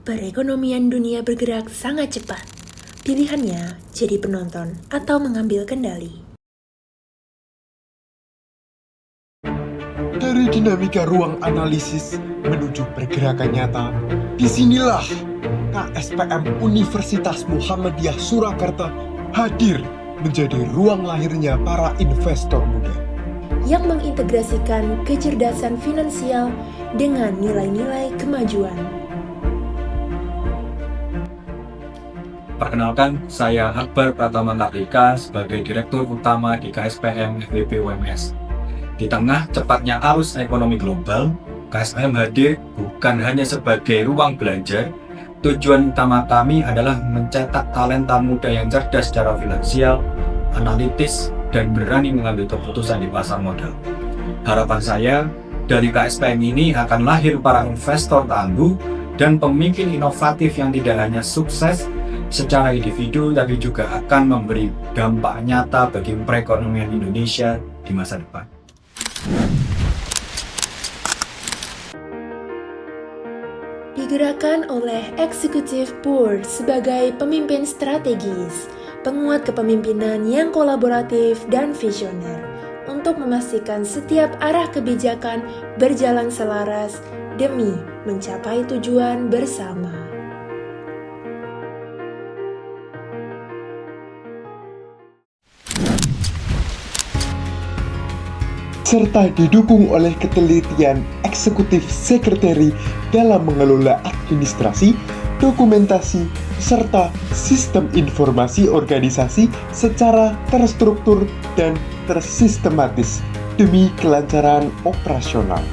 Perekonomian dunia bergerak sangat cepat. Pilihannya jadi penonton atau mengambil kendali. Dari dinamika ruang analisis menuju pergerakan nyata, disinilah KSPM Universitas Muhammadiyah Surakarta hadir menjadi ruang lahirnya para investor muda Yang mengintegrasikan kecerdasan finansial dengan nilai-nilai kemajuan. Perkenalkan, saya Akbar Pratama Kartika sebagai Direktur Utama di KSPM FEB UMS. Di tengah cepatnya arus ekonomi global, KSPM hadir bukan hanya sebagai ruang belajar. Tujuan utama kami adalah mencetak talenta muda yang cerdas secara finansial, analitis, dan berani mengambil keputusan di pasar modal. Harapan saya, dari KSPM ini akan lahir para investor tangguh dan pemimpin inovatif yang tidak hanya sukses secara individu, tapi juga akan memberi dampak nyata bagi perekonomian Indonesia di masa depan. Digerakkan oleh Executive Board sebagai pemimpin strategis, penguat kepemimpinan yang kolaboratif dan visioner untuk memastikan setiap arah kebijakan berjalan selaras demi mencapai tujuan bersama. serta didukung oleh ketelitian eksekutif sekretari dalam mengelola administrasi, dokumentasi, serta sistem informasi organisasi secara terstruktur dan tersistematis demi kelancaran operasional.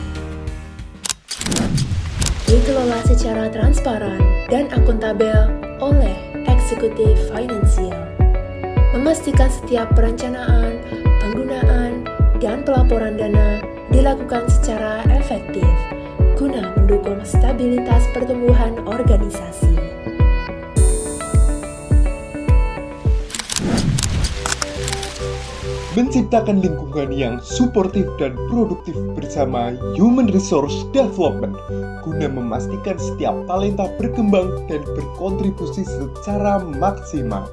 Dikelola secara transparan dan akuntabel oleh eksekutif finansial, memastikan setiap perencanaan, penggunaan, dan pelaporan dana dilakukan secara efektif guna mendukung stabilitas pertumbuhan organisasi. Menciptakan lingkungan yang suportif dan produktif bersama Human Resource Development guna memastikan setiap talenta berkembang dan berkontribusi secara maksimal.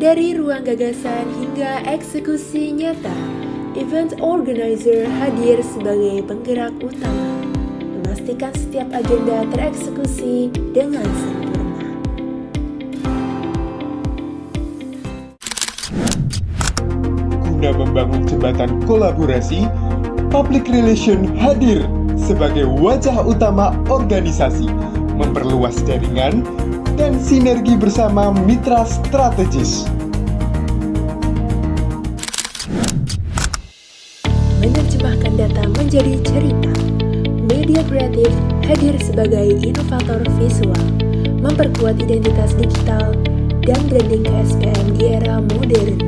Dari ruang gagasan hingga eksekusi nyata, event organizer hadir sebagai penggerak utama, memastikan setiap agenda tereksekusi dengan sempurna. Guna membangun jembatan kolaborasi, Public Relation hadir sebagai wajah utama organisasi, memperluas jaringan dan sinergi bersama mitra strategis. Menerjemahkan data menjadi cerita, media kreatif hadir sebagai inovator visual, memperkuat identitas digital dan branding KSPM di era modern.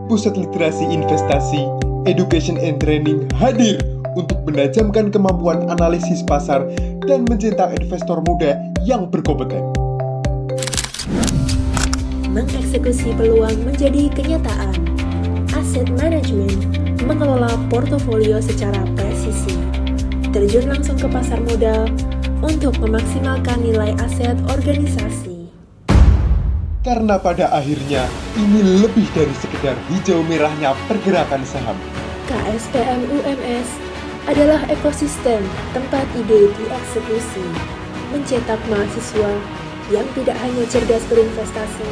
Pusat Literasi Investasi, Education and Training hadir untuk menajamkan kemampuan analisis pasar dan mencetak investor muda yang berkompeten. Mengeksekusi peluang menjadi kenyataan. Asset management mengelola portofolio secara presisi. Terjun langsung ke pasar modal untuk memaksimalkan nilai aset organisasi. Karena pada akhirnya ini lebih dari sekedar hijau merahnya pergerakan saham. KSPM UMS adalah ekosistem tempat ide dieksekusi, mencetak mahasiswa yang tidak hanya cerdas berinvestasi,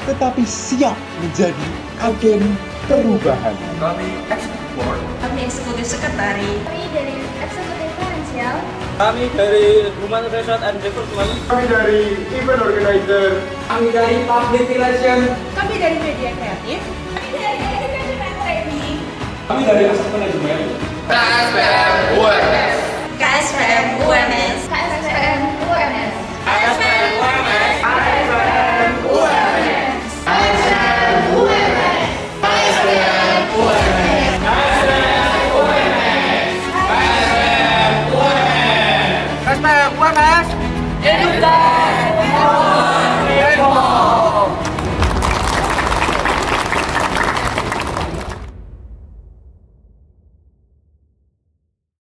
tetapi siap menjadi agen perubahan. Kami Executive Board. Kami Eksekutif Sekretari. Kami dari Eksekutif Finansial. Kami dari Human Resource and Development. Kami dari Event Organizer. Kami dari Public Relation. Kami dari Media Kreatif. Kami dari Education and Training. Kami dari Asset Management. KSPM UMS.